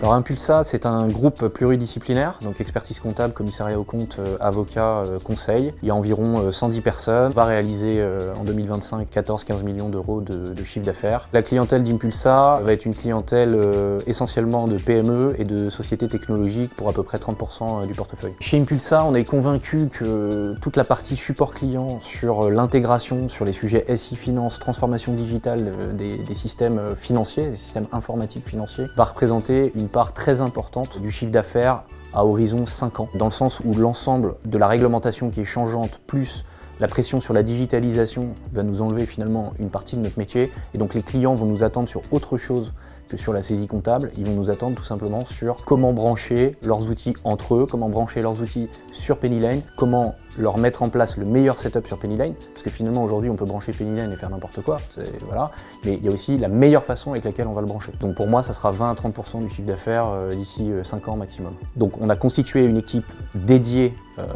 Alors Impulsa, c'est un groupe pluridisciplinaire, donc expertise comptable, commissariat aux comptes, avocat, conseil. Il y a environ 110 personnes. On va réaliser en 2025 14-15 millions d'euros de chiffre d'affaires. La clientèle d'Impulsa va être une clientèle essentiellement de PME et de sociétés technologiques pour à peu près 30% du portefeuille. Chez Impulsa, on est convaincu que toute la partie support client sur l'intégration, sur les sujets SI Finance, transformation digitale des systèmes financiers, des systèmes informatiques financiers, va représenter une part très importante du chiffre d'affaires à horizon 5 ans, dans le sens où l'ensemble de la réglementation qui est changeante, plus la pression sur la digitalisation va nous enlever finalement une partie de notre métier, et donc les clients vont nous attendre sur autre chose que sur la saisie comptable. Ils vont nous attendre tout simplement sur comment brancher leurs outils entre eux, comment brancher leurs outils sur Pennyline, comment leur mettre en place le meilleur setup sur Pennyline, parce que finalement aujourd'hui on peut brancher Pennyline et faire n'importe quoi, voilà. Mais il y a aussi la meilleure façon avec laquelle on va le brancher. Donc pour moi ça sera 20 à 30% du chiffre d'affaires d'ici 5 ans maximum. Donc on a constitué une équipe dédiée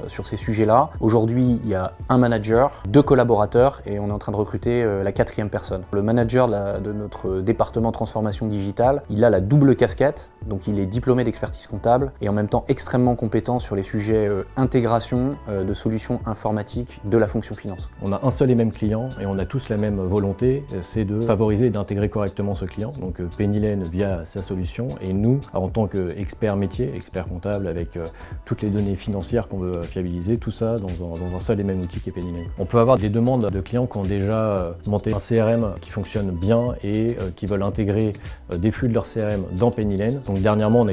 sur ces sujets-là. Aujourd'hui il y a un manager, 2 collaborateurs et on est en train de recruter la 4e personne. Le manager de notre département transformation digitale, il a la double casquette, donc il est diplômé d'expertise comptable et en même temps extrêmement compétent sur les sujets intégration de solutions informatiques de la fonction finance. On a un seul et même client et on a tous la même volonté, c'est de favoriser et d'intégrer correctement ce client. Donc Pennyline via sa solution et nous, en tant qu'experts métier, experts comptables avec toutes les données financières qu'on veut fiabiliser, tout ça dans un seul et même outil qui est Pennyline. On peut avoir des demandes de clients qui ont déjà monté un CRM qui fonctionne bien et qui veulent intégrer des flux de leur CRM dans Pennyline. Donc dernièrement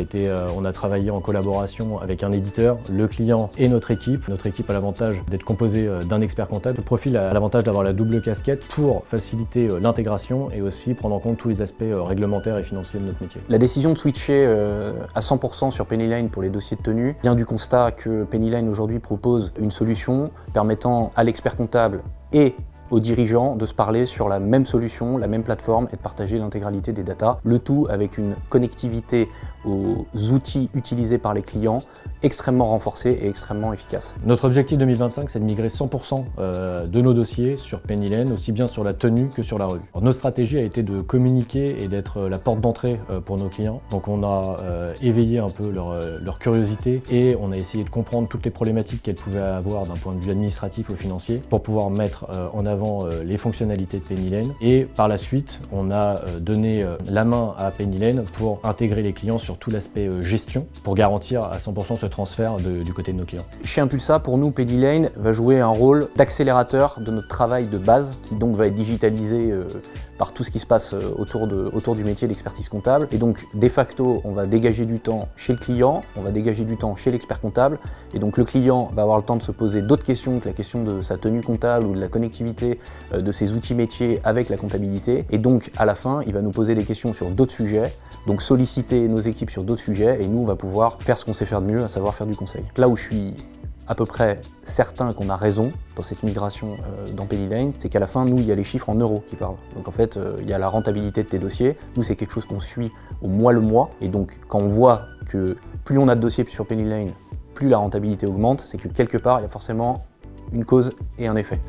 on a travaillé en collaboration avec un éditeur, le client et notre équipe. Notre équipe a l'avantage d'être composée d'un expert comptable. Le profil a l'avantage d'avoir la double casquette pour faciliter l'intégration et aussi prendre en compte tous les aspects réglementaires et financiers de notre métier. La décision de switcher à 100% sur Pennyline pour les dossiers de tenue vient du constat que Pennyline aujourd'hui propose une solution permettant à l'expert comptable et aux dirigeants de se parler sur la même solution, la même plateforme et de partager l'intégralité des datas. Le tout avec une connectivité aux outils utilisés par les clients extrêmement renforcée et extrêmement efficace. Notre objectif 2025, c'est de migrer 100% de nos dossiers sur Pennyline, aussi bien sur la tenue que sur la revue. Alors, notre stratégie a été de communiquer et d'être la porte d'entrée pour nos clients. Donc on a éveillé un peu leur curiosité et on a essayé de comprendre toutes les problématiques qu'elles pouvaient avoir d'un point de vue administratif ou financier pour pouvoir mettre en avant les fonctionnalités de Pennyline. Et par la suite, on a donné la main à Pennyline pour intégrer les clients sur tout l'aspect gestion pour garantir à 100% ce transfert du côté de nos clients. Chez Impulsa, pour nous, Pennyline va jouer un rôle d'accélérateur de notre travail de base qui donc va être digitalisé par tout ce qui se passe autour du métier d'expertise comptable. Et donc, de facto, on va dégager du temps chez le client, on va dégager du temps chez l'expert comptable. Et donc, le client va avoir le temps de se poser d'autres questions que la question de sa tenue comptable ou de la connectivité de ses outils métiers avec la comptabilité. Et donc, à la fin, il va nous poser des questions sur d'autres sujets, donc solliciter nos équipes sur d'autres sujets. Et nous, on va pouvoir faire ce qu'on sait faire de mieux, à savoir faire du conseil. Là où je suis à peu près certain qu'on a raison dans cette migration dans Pennyline, c'est qu'à la fin, nous, il y a les chiffres en euros qui parlent. Donc en fait, il y a la rentabilité de tes dossiers. Nous, c'est quelque chose qu'on suit au mois le mois. Et donc, quand on voit que plus on a de dossiers sur Pennyline, plus la rentabilité augmente, c'est que quelque part, il y a forcément une cause et un effet.